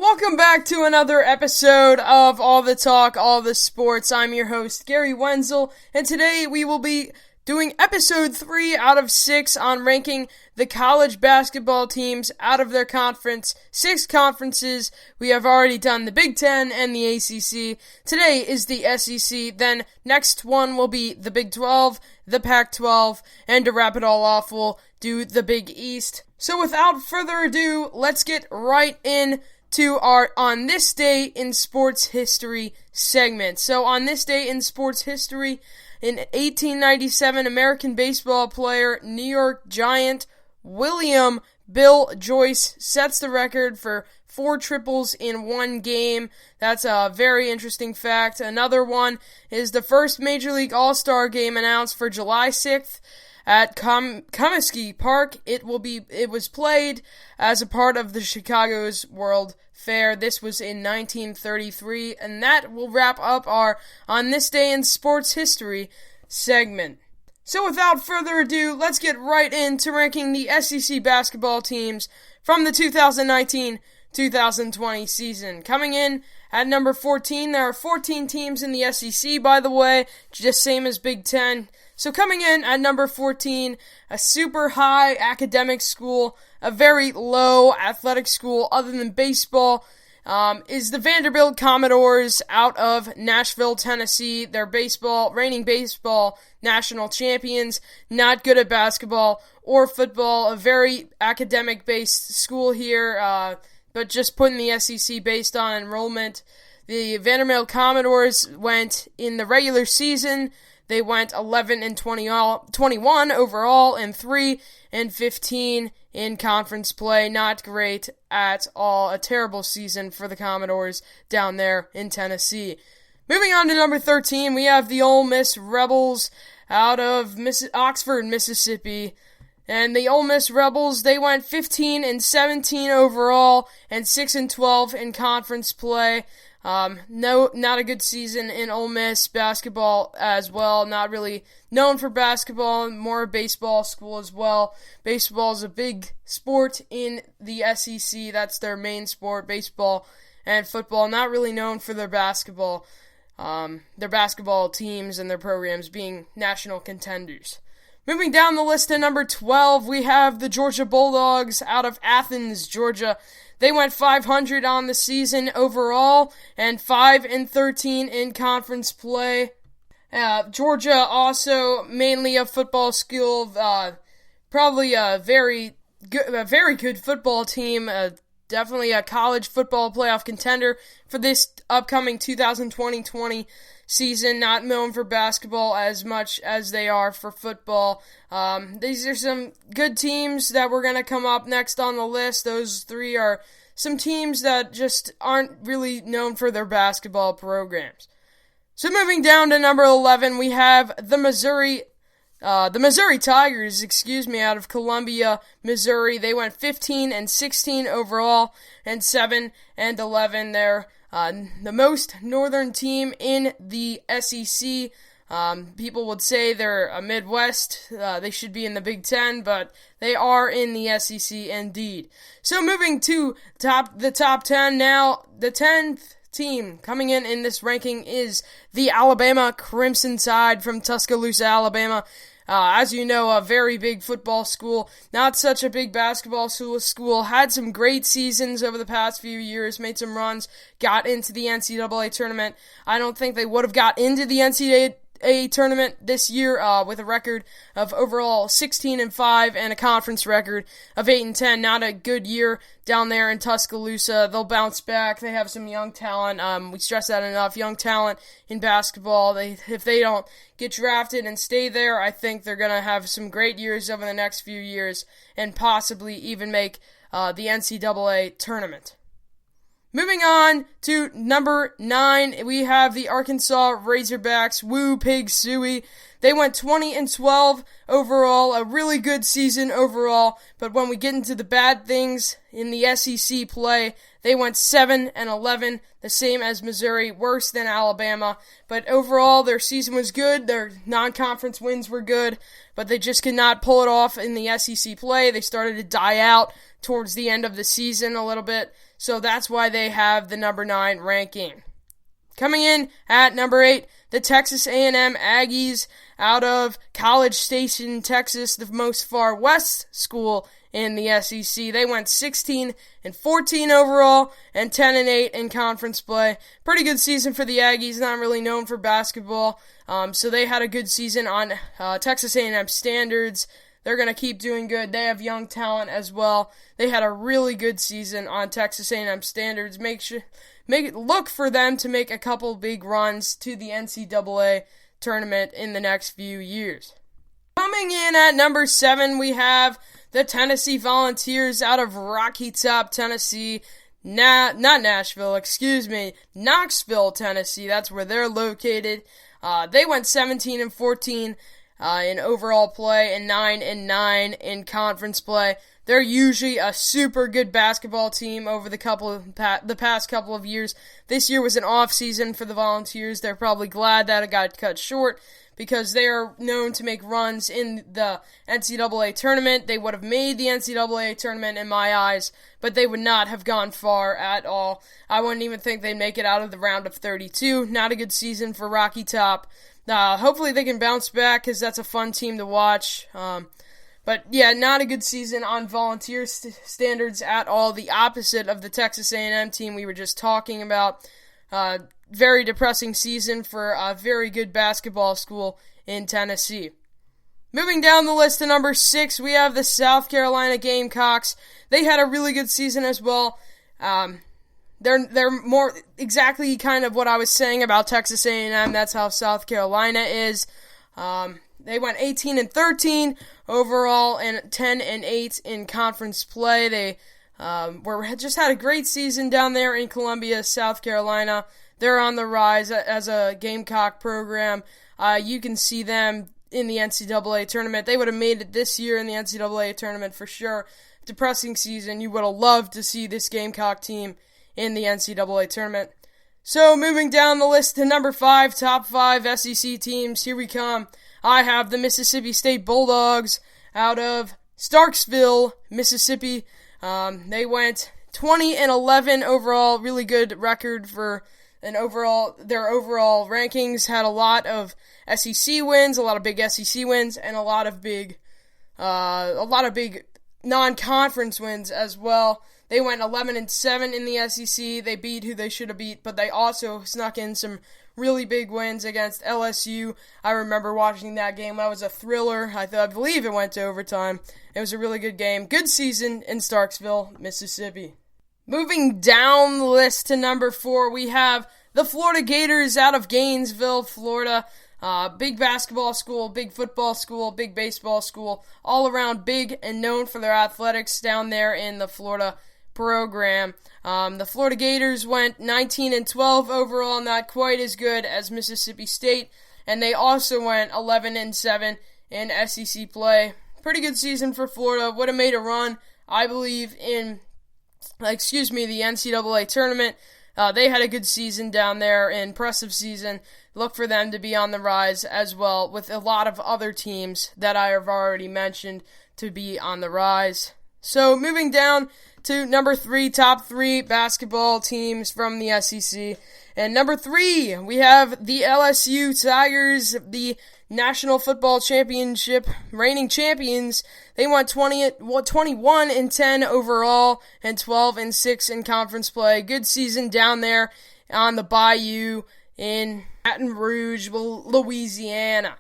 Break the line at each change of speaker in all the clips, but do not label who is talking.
Welcome back to another episode of All the Talk, All the Sports. I'm your host, Gary Wenzel, and today we will be doing episode 3 out of 6 on ranking the college basketball teams out of their conference. 6 conferences. We have already done the Big Ten and the ACC. Today is the SEC. Then next one will be the Big 12, the Pac-12, and to wrap it all off, we'll do the Big East. So without further ado, let's get right in to our On This Day in Sports History segment. So on this day in sports history, in 1897, American baseball player, New York Giant, William Bill Joyce sets the record for 4 triples in one game. That's a very interesting fact. Another one is the first Major League All-Star game announced for July 6th. At Comiskey Park. It was played as a part of the Chicago's World Fair. This was in 1933, and that will wrap up our On This Day in Sports History segment. So without further ado, let's get right into ranking the SEC basketball teams from the 2019-2020 season. Coming in at number 14, there are 14 teams in the SEC, by the way, just same as Big Ten. So coming in at number 14, a super high academic school, a very low athletic school other than baseball, is the Vanderbilt Commodores out of Nashville, Tennessee. They're reigning baseball national champions, not good at basketball or football, a very academic-based school here, but just put in the SEC based on enrollment. The Vanderbilt Commodores went in the regular season. They went 11-21 overall and 3-15 in conference play. Not great at all. A terrible season for the Commodores down there in Tennessee. Moving on to number 13, we have the Ole Miss Rebels out of Oxford, Mississippi. And the Ole Miss Rebels, they went 15-17 overall and 6-12 in conference play. Not a good season in Ole Miss basketball as well. Not really known for basketball, more a baseball school as well. Baseball is a big sport in the SEC. That's their main sport, baseball and football. Not really known for their basketball teams and their programs being national contenders. Moving down the list to number 12, we have the Georgia Bulldogs out of Athens, Georgia. They went 500 on the season overall and 5-13 in conference play. Georgia also mainly a football school, probably a very good football team. Definitely a college football playoff contender for this upcoming 2020 season. Not known for basketball as much as they are for football. These are some good teams that we're going to come up next on the list. Those 3 are some teams that just aren't really known for their basketball programs. So moving down to number 11, we have the Missouri Tigers, out of Columbia, Missouri. They went 15-16 overall and 7-11. They're the most northern team in the SEC. People would say they're a Midwest. They should be in the Big Ten, but they are in the SEC indeed. So moving to the top 10 now, the 10th team coming in this ranking is the Alabama Crimson Tide from Tuscaloosa, Alabama. As you know, a very big football school, not such a big basketball school, had some great seasons over the past few years, made some runs, got into the NCAA tournament. I don't think they would have got into the NCAA tournament this year with a record of overall 16-5 and a conference record of 8-10. Not a good year down there in Tuscaloosa. They'll bounce back. They have some young talent. We stress that enough. Young talent in basketball. If they don't get drafted and stay there, I think they're going to have some great years over the next few years and possibly even make the NCAA tournament. Moving on to number 9, we have the Arkansas Razorbacks. Woo Pig Suey. They went 20-12 overall, a really good season overall, but when we get into the bad things in the SEC play, they went 7-11, the same as Missouri, worse than Alabama, but overall their season was good, their non-conference wins were good, but they just could not pull it off in the SEC play. They started to die out towards the end of the season a little bit. so that's why they have the number 9 ranking. Coming in at number 8, the Texas A&M Aggies out of College Station, Texas, the most far west school in the SEC. They went 16-14 overall and 10-8 in conference play. Pretty good season for the Aggies, not really known for basketball. So they had a good season on Texas A&M standards. They're going to keep doing good. They have young talent as well. They had a really good season on Texas A&M standards. Look for them to make a couple big runs to the NCAA tournament in the next few years. Coming in at number 7, we have the Tennessee Volunteers out of Rocky Top, Tennessee. Knoxville, Tennessee. That's where they're located. They went 17-14 in overall play and 9-9 in conference play. They're usually a super good basketball team over the past couple of years. This year was an off season for the Volunteers. They're probably glad that it got cut short because they are known to make runs in the NCAA tournament. They would have made the NCAA tournament in my eyes, but they would not have gone far at all. I wouldn't even think they'd make it out of the round of 32. Not a good season for Rocky Top. Hopefully they can bounce back because that's a fun team to watch. But yeah, not a good season on Volunteer standards at all. The opposite of the Texas A&M team we were just talking about. Very depressing season for a very good basketball school in Tennessee. Moving down the list to number 6, we have the South Carolina Gamecocks. They had a really good season as well. They're more exactly kind of what I was saying about Texas A&M. That's how South Carolina is. They went 18-13 overall and 10-8 in conference play. They just had a great season down there in Columbia, South Carolina. They're on the rise as a Gamecock program. You can see them in the NCAA tournament. They would have made it this year in the NCAA tournament for sure. Depressing season. You would have loved to see this Gamecock team in the NCAA tournament. So moving down the list to number 5, top 5 SEC teams. Here we come. I have the Mississippi State Bulldogs out of Starksville, Mississippi. They went 20-11 overall. Really good record for an overall. Their overall rankings had a lot of SEC wins, a lot of big SEC wins, and a lot of big non-conference wins as well. They went 11-7 in the SEC. They beat who they should have beat, but they also snuck in some really big wins against LSU. I remember watching that game. That was a thriller. I believe it went to overtime. It was a really good game. Good season in Starksville, Mississippi. Moving down the list to number 4, we have the Florida Gators out of Gainesville, Florida. Big basketball school, big football school, big baseball school. All around big and known for their athletics down there in the Florida program. The Florida Gators went 19-12 overall, not quite as good as Mississippi State, and they also went 11-7 in SEC play. Pretty good season for Florida. Would have made a run, I believe, in the NCAA tournament. They had a good season down there, an impressive season. Look for them to be on the rise as well, with a lot of other teams that I have already mentioned to be on the rise. So moving down to number 3, top 3 basketball teams from the SEC. And number 3, we have the LSU Tigers, the National Football Championship reigning champions. They went 21-10 overall and 12-6 in conference play. Good season down there on the Bayou in Baton Rouge, Louisiana.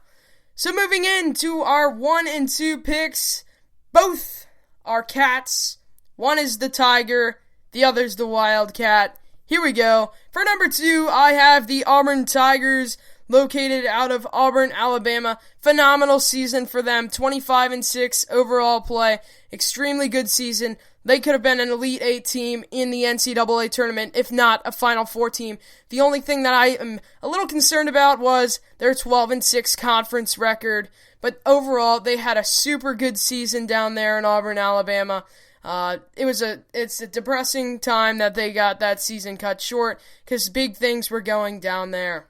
So moving into our 1 and 2 picks, both are Cats. One is the Tiger, the other's the Wildcat. Here we go. For number 2, I have the Auburn Tigers, located out of Auburn, Alabama. Phenomenal season for them. 25-6 overall play. Extremely good season. They could have been an Elite 8 team in the NCAA tournament, if not a Final Four team. The only thing that I am a little concerned about was their 12-6 conference record. But overall, they had a super good season down there in Auburn, Alabama. It's a depressing time that they got that season cut short because big things were going down there.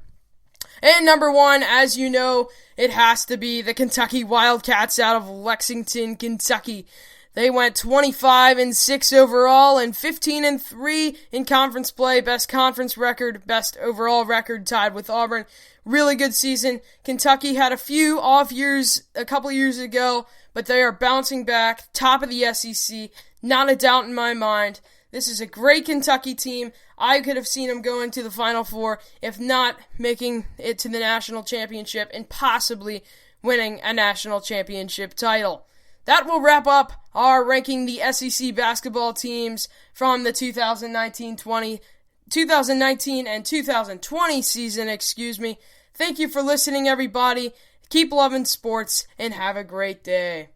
And number 1, as you know, it has to be the Kentucky Wildcats out of Lexington, Kentucky. They went 25-6 overall and 15-3 in conference play. Best conference record, best overall record, tied with Auburn. Really good season. Kentucky had a few off years a couple years ago, but they are bouncing back. Top of the SEC. Not a doubt in my mind. This is a great Kentucky team. I could have seen them going to the Final Four, if not making it to the national championship and possibly winning a national championship title. That will wrap up our ranking the SEC basketball teams from the 2019 and 2020 season, Thank you for listening, everybody. Keep loving sports and have a great day.